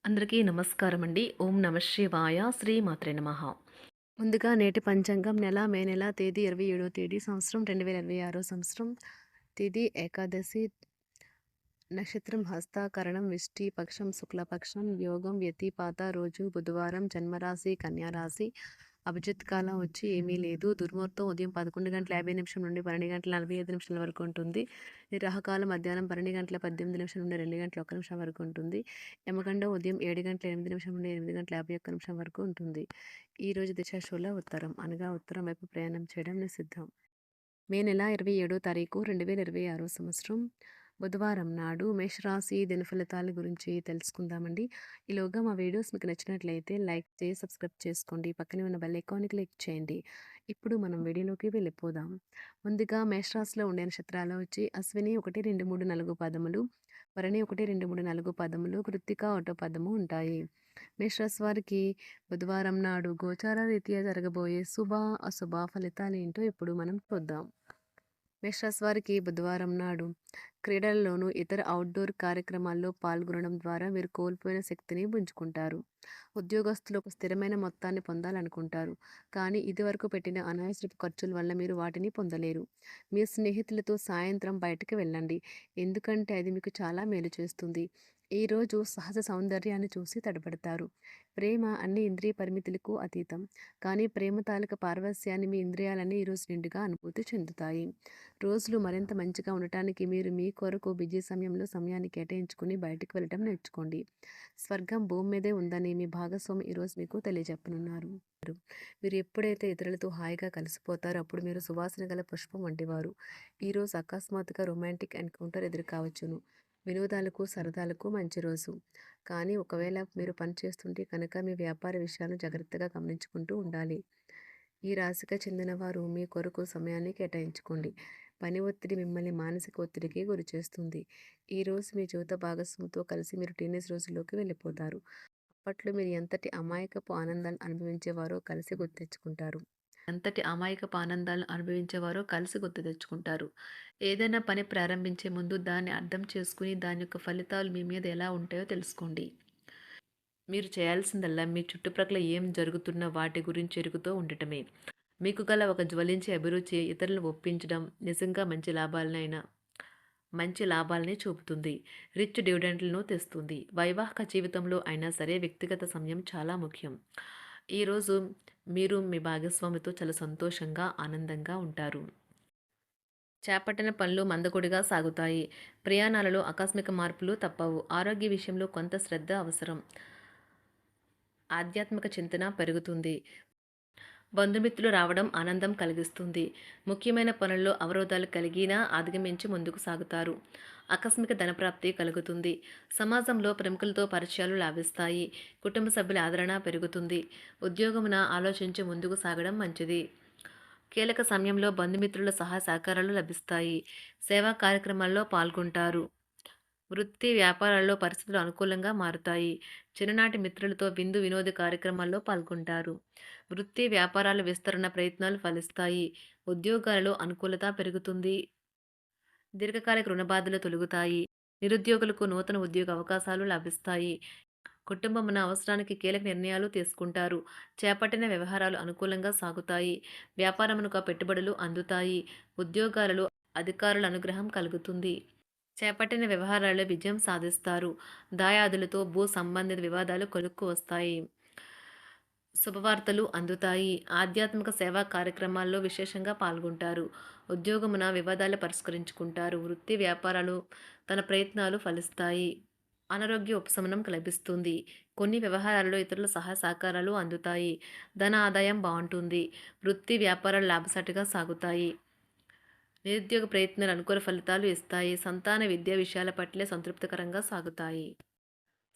అందరికీ నమస్కారం అండి. ఓం నమ శివాయ. శ్రీమాత్రే నమః. ముందుగా నేటి పంచాంగం మే నెల తేదీ 27వ తేదీ సంవత్సరం 2026 సంవత్సరం. తిథి ఏకాదశి, నక్షత్రం హస్త, కరణం విష్టి, పక్షం శుక్లపక్షం, యోగం వ్యతిపాత, రోజు బుధవారం, జన్మరాశి కన్యారాశి. అభిజిత్ కాలం వచ్చి ఏమీ లేదు. దుర్ముహూర్తం ఉదయం 11:50 నుండి 12:45 వరకు ఉంటుంది. రాహుకాలం మధ్యాహ్నం 12:18 నుండి 2:01 వరకు ఉంటుంది. యమగండం ఉదయం 7:08 నుండి 8:51 వరకు ఉంటుంది. ఈరోజు దిశాశూల ఉత్తరం, అనగా ఉత్తరం వైపు ప్రయాణం చేయడం నిషిద్ధం. మే నెల 27వ తారీఖు 2026 సంవత్సరం బుధవారం నాడు మేషరాశి దినఫలితాల గురించి తెలుసుకుందామండి. ఈలోగా మా వీడియోస్ మీకు నచ్చినట్లయితే లైక్ చేసి సబ్స్క్రైబ్ చేసుకోండి. పక్కనే ఉన్న బెల్ ఐకాన్ని క్లిక్ చేయండి. ఇప్పుడు మనం వీడియోలోకి వెళ్ళిపోదాం. ముందుగా మేషరాశిలో ఉండే నక్షత్రాలు వచ్చి అశ్విని 1, 2, 3, 4 పదములు, భరణి 1, 2, 3, 4 పదములు, కృత్తిక 1 పదము ఉంటాయి. మేషరాశి వారికి బుధవారం నాడు గోచార రీత్యా జరగబోయే శుభ అశుభ ఫలితాలు ఏంటో ఇప్పుడు మనం చూద్దాం. మేషరాశి వారికి బుధవారం నాడు క్రీడల్లోనూ ఇతర అవుట్డోర్ కార్యక్రమాల్లో పాల్గొనడం ద్వారా మీరు కోల్పోయిన శక్తిని పుంజుకుంటారు. ఉద్యోగస్తులు ఒక స్థిరమైన మొత్తాన్ని పొందాలనుకుంటారు, కానీ ఇదివరకు పెట్టిన అనావసరపు ఖర్చుల వల్ల మీరు వాటిని పొందలేరు. మీ స్నేహితులతో సాయంత్రం బయటకు వెళ్ళండి, ఎందుకంటే అది మీకు చాలా మేలు చేస్తుంది. ఈరోజు సహజ సౌందర్యాన్ని చూసి తడబడతారు. ప్రేమ అన్ని ఇంద్రియ పరిమితులకు అతీతం, కానీ ప్రేమ తాలూక పారవస్యాన్ని మీ ఇంద్రియాలన్నీ ఈరోజు నిండుగా అనుభూతి చెందుతాయి. రోజులు మరింత మంచిగా ఉండటానికి మీరు మీ కొరకు బిజీ సమయంలో సమయాన్ని కేటాయించుకుని బయటకు వెళ్ళటం నేర్చుకోండి. స్వర్గం భూమి మీదే ఉందని మీ భాగస్వామి ఈరోజు మీకు తెలియజెప్పనున్నారు. మీరు ఎప్పుడైతే ఇతరులతో హాయిగా కలిసిపోతారో అప్పుడు మీరు సువాసన గల పుష్పం వంటివారు. ఈరోజు అకస్మాత్తుగా రొమాంటిక్ ఎన్కౌంటర్ ఎదురు కావచ్చును. వినోదాలకు సరదాలకు మంచి రోజు, కానీ ఒకవేళ మీరు పని చేస్తుంటే కనుక మీ వ్యాపార విషయాలను జాగ్రత్తగా గమనించుకుంటూ ఉండాలి. ఈ రాశికి చెందిన వారు మీ కొరకు సమయాన్ని కేటాయించుకోండి. పని ఒత్తిడి మిమ్మల్ని మానసిక ఒత్తిడికి గురి చేస్తుంది. ఈరోజు మీ జీవిత భాగస్వామితో కలిసి మీరు టీనేజ్ రోజుల్లోకి వెళ్ళిపోతారు. అప్పట్లో మీరు ఎంతటి అమాయకపు ఆనందాన్ని అనుభవించేవారో కలిసి గుర్తు తెచ్చుకుంటారు. ఏదైనా పని ప్రారంభించే ముందు దాన్ని అర్థం చేసుకుని దాని యొక్క ఫలితాలు మీ మీద ఎలా ఉంటాయో తెలుసుకోండి. మీరు చేయాల్సిందల్లా మీ చుట్టుప్రక్కల ఏం జరుగుతున్న వాటి గురించి ఎరుగుతూ ఉండటమే. మీకు గల ఒక జ్వలించే అభిరుచి ఇతరులను ఒప్పించడం నిజంగా మంచి లాభాలనే చూపుతుంది. రిచ్ డివిడెండ్లను తెస్తుంది. వైవాహిక జీవితంలో అయినా సరే వ్యక్తిగత సమయం చాలా ముఖ్యం. ఈరోజు మీరు మీ భాగస్వామితో చాలా సంతోషంగా ఆనందంగా ఉంటారు. చేపట్టిన పనులు మందకొడిగా సాగుతాయి. ప్రయాణాలలో ఆకస్మిక మార్పులు తప్పవు. ఆరోగ్య విషయంలో కొంత శ్రద్ధ అవసరం. ఆధ్యాత్మిక చింతన పెరుగుతుంది. బంధుమిత్రులు రావడం ఆనందం కలిగిస్తుంది. ముఖ్యమైన పనుల్లో అవరోధాలు కలిగినా అధిగమించి ముందుకు సాగుతారు. ఆకస్మిక ధనప్రాప్తి కలుగుతుంది. సమాజంలో ప్రముఖులతో పరిచయాలు లాభిస్తాయి. కుటుంబ సభ్యుల ఆదరణ పెరుగుతుంది. ఉద్యోగమున ఆలోచించి ముందుకు సాగడం మంచిది. కీలక సమయంలో బంధుమిత్రుల సహాయ సహకారాలు లభిస్తాయి. సేవా కార్యక్రమాల్లో పాల్గొంటారు. వృత్తి వ్యాపారాల్లో పరిస్థితులు అనుకూలంగా మారుతాయి. చిన్ననాటి మిత్రులతో విందు వినోద కార్యక్రమాల్లో పాల్గొంటారు. వృత్తి వ్యాపారాల విస్తరణ ప్రయత్నాలు ఫలిస్తాయి. ఉద్యోగాలలో అనుకూలత పెరుగుతుంది. దీర్ఘకాలిక రుణ బాధలు తొలగుతాయి. నిరుద్యోగులకు నూతన ఉద్యోగ అవకాశాలు లభిస్తాయి. కుటుంబమున అవసరానికి కీలక నిర్ణయాలు తీసుకుంటారు. చేపట్టిన వ్యవహారాలు అనుకూలంగా సాగుతాయి. వ్యాపారమునకు పెట్టుబడులు అందుతాయి. ఉద్యోగాలలో అధికారుల అనుగ్రహం కలుగుతుంది. చేపట్టిన వ్యవహారాల్లో విజయం సాధిస్తారు. దాయాదులతో భూ సంబంధిత వివాదాలు కొలుక్కు వస్తాయి. శుభవార్తలు అందుతాయి. ఆధ్యాత్మిక సేవా కార్యక్రమాల్లో విశేషంగా పాల్గొంటారు. ఉద్యోగమున వివాదాలు పరిష్కరించుకుంటారు. వృత్తి వ్యాపారాలు తన ప్రయత్నాలు ఫలిస్తాయి. అనారోగ్య ఉపశమనం లభిస్తుంది. కొన్ని వ్యవహారాల్లో ఇతరుల సహాయ సహకారాలు అందుతాయి. ధన ఆదాయం బాగుంటుంది. వృత్తి వ్యాపారాలు లాభసాటిగా సాగుతాయి. నిరుద్యోగ ప్రయత్నాలు అనుకూల ఫలితాలు ఇస్తాయి. సంతాన విద్యా విషయాల పట్లే సంతృప్తికరంగా సాగుతాయి.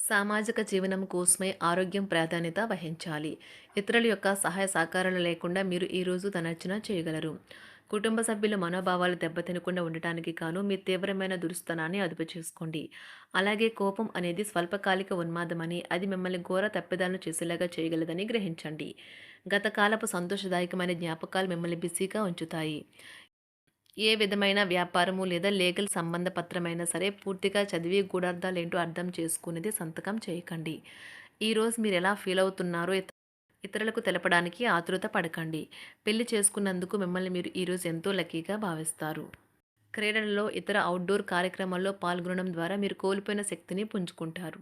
సామాజిక జీవనం కోసమై ఆరోగ్యం ప్రాధాన్యత వహించాలి. ఇతరుల యొక్క సహాయ సహకారాలు లేకుండా మీరు ఈరోజు ధనార్జన చేయగలరు. కుటుంబ సభ్యుల మనోభావాలు దెబ్బతినకుండా ఉండటానికి గాను మీ తీవ్రమైన దురుస్తనాన్ని అదుపు చేసుకోండి. అలాగే కోపం అనేది స్వల్పకాలిక ఉన్మాదమని, అది మిమ్మల్ని ఘోర తప్పిదాలను చేసేలాగా చేయగలదని గ్రహించండి. గతకాలపు సంతోషదాయకమైన జ్ఞాపకాలు మిమ్మల్ని బిజీగా ఉంచుతాయి. ఏ విధమైన వ్యాపారము లేదా లీగల్ సంబంధ పత్రమైనా సరే పూర్తిగా చదివి గూఢార్థాలేంటో అర్థం చేసుకునేది సంతకం చేయకండి. ఈరోజు మీరెలా ఫీల్ అవుతున్నారో ఇతరులకు తెలపడానికి ఆతురత పడకండి. పెళ్లి చేసుకున్నందుకు మిమ్మల్ని మీరు ఈరోజు ఎంతో లక్కీగా భావిస్తారు. క్రీడలలో ఇతర అవుట్‌డోర్ కార్యక్రమాల్లో పాల్గొనడం ద్వారా మీరు కోల్పోయిన శక్తిని పుంజుకుంటారు.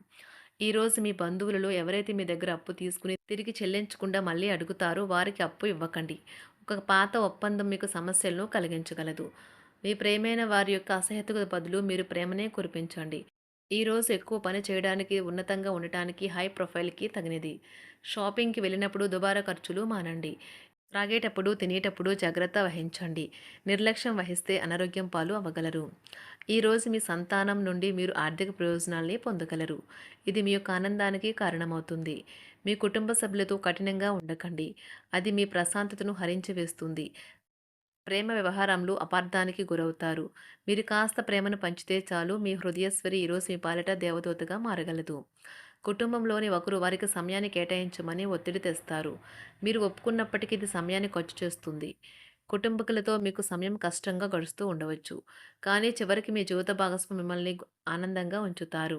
ఈరోజు మీ బంధువులలో ఎవరైతే మీ దగ్గర అప్పు తీసుకుని తిరిగి చెల్లించకుండా మళ్ళీ అడుగుతారో వారికి అప్పు ఇవ్వకండి. ఒక పాత ఒప్పందం మీకు సమస్యలను కలిగించగలదు. మీ ప్రియమైన వారి యొక్క అసహ్యతకు బదులు మీరు ప్రేమనే కురిపించండి. ఈరోజు ఎక్కువ పని చేయడానికి, ఉన్నతంగా ఉండటానికి, హై ప్రొఫైల్‌కి తగినది. షాపింగ్‌కి వెళ్ళినప్పుడు దుబారా ఖర్చులు మానండి. త్రాగేటప్పుడు, తినేటప్పుడు జాగ్రత్త వహించండి. నిర్లక్ష్యం వహిస్తే అనారోగ్యం పాలు అవ్వగలరు. ఈరోజు మీ సంతానం నుండి మీరు ఆర్థిక ప్రయోజనాల్ని పొందగలరు. ఇది మీ యొక్క ఆనందానికి కారణమవుతుంది. మీ కుటుంబ సభ్యులతో కఠినంగా ఉండకండి. అది మీ ప్రశాంతతను హరించి వేస్తుంది. ప్రేమ వ్యవహారంలో అపార్థానికి గురవుతారు. మీరు కాస్త ప్రేమను పంచితే చాలు మీ హృదయేశ్వరి ఈరోజు మీ పాలిట దేవదూతగా మారగలదు. కుటుంబంలోని ఒకరు వారికి సమయాన్ని కేటాయించమని ఒత్తిడి తెస్తారు. మీరు ఒప్పుకున్నప్పటికీ ఇది సమయాన్ని ఖర్చు చేస్తుంది. కుటుంబకులతో మీకు సమయం కష్టంగా గడుస్తూ ఉండవచ్చు. కానీ చివరికి మీ జీవిత భాగస్వామి మిమ్మల్ని ఆనందంగా ఉంచుతారు.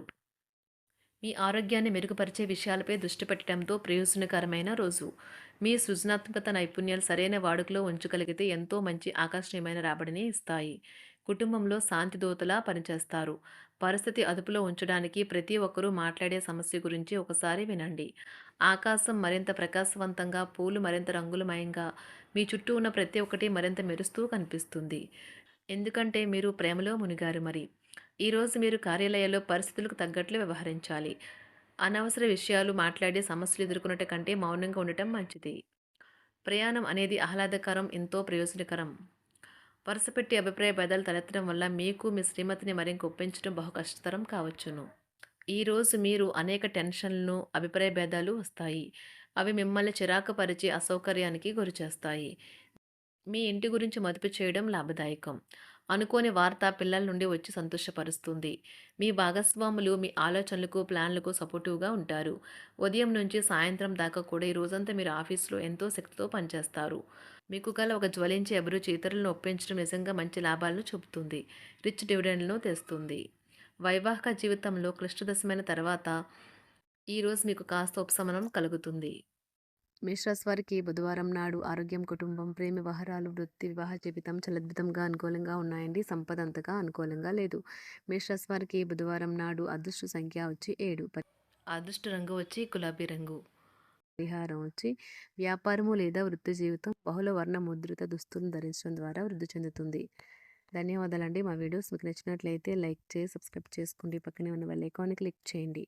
మీ ఆరోగ్యాన్ని మెరుగుపరిచే విషయాలపై దృష్టి పెట్టడంతో ప్రయోజనకరమైన రోజు. మీ సృజనాత్మకత నైపుణ్యాలు సరైన వాడుకలో ఉంచగలిగితే ఎంతో మంచి ఆకర్షణీయమైన రాబడిని ఇస్తాయి. కుటుంబంలో శాంతి దూతలా పనిచేస్తారు. పరిస్థితి అదుపులో ఉంచడానికి ప్రతి ఒక్కరూ మాట్లాడే సమస్య గురించి ఒకసారి వినండి. ఆకాశం మరింత ప్రకాశవంతంగా, పూలు మరింత రంగులమయంగా, మీ చుట్టూ ఉన్న ప్రతి ఒక్కటి మరింత మెరుస్తూ కనిపిస్తుంది. ఎందుకంటే మీరు ప్రేమలో మునిగారు మరి. ఈరోజు మీరు కార్యాలయాల్లో పరిస్థితులకు తగ్గట్లు వ్యవహరించాలి. అనవసర విషయాలు మాట్లాడి సమస్యలు ఎదుర్కొనట కంటే మౌనంగా ఉండటం మంచిది. ప్రయాణం అనేది ఆహ్లాదకరం, ఎంతో ప్రయోజనకరం. వరుసపెట్టి అభిప్రాయ భేదాలు తలెత్తడం వల్ల మీకు మీ శ్రీమతిని మరింక ఒప్పించడం బహు కష్టతరం కావచ్చును. ఈరోజు మీరు అనేక టెన్షన్లను, అభిప్రాయ భేదాలు వస్తాయి. అవి మిమ్మల్ని చిరాకు పరిచి అసౌకర్యానికి గురిచేస్తాయి. మీ ఇంటి గురించి మదుపు చేయడం లాభదాయకం. అనుకోని వార్త పిల్లల నుండి వచ్చి సంతోషపరుస్తుంది. మీ భాగస్వాములు మీ ఆలోచనలకు, ప్లాన్లకు సపోర్టివ్‌గా ఉంటారు. ఉదయం నుంచి సాయంత్రం దాకా కూడా ఈ రోజంతా మీరు ఆఫీస్‌లో ఎంతో శక్తితో పనిచేస్తారు. మీకు గల ఒక జ్వలించే అభిరుచి ఇతరులను ఒప్పించడం నిజంగా మంచి లాభాలను చూపుతుంది. రిచ్ డివిడెండ్‌లను తెస్తుంది. వైవాహిక జీవితంలో క్లిష్టదశమైన తర్వాత ఈరోజు మీకు కాస్త ఉపశమనం కలుగుతుంది. మేషరాశి వారికి బుధవారం నాడు ఆరోగ్యం, కుటుంబం, ప్రేమ వ్యవహారాలు, వృత్తి, వివాహ జీవితం చాలా అద్భుతంగా అనుకూలంగా ఉన్నాయండి. సంపద అంతగా అనుకూలంగా లేదు. మేషరాశి వారికి బుధవారం నాడు అదృష్ట సంఖ్య వచ్చి 7. అదృష్ట రంగు వచ్చి గులాబీ రంగు. పరిహారం వచ్చి వ్యాపారము లేదా వృత్తి జీవితం బహుళ వర్ణ ముద్రిత దుస్తులను ధరించడం ద్వారా వృద్ధి చెందుతుంది. ధన్యవాదాలండి. మా వీడియోస్ మీకు నచ్చినట్లయితే లైక్ చేసి సబ్స్క్రైబ్ చేసుకోండి. పక్కనే ఉన్న బెల్ ఐకాన్ని క్లిక్ చేయండి.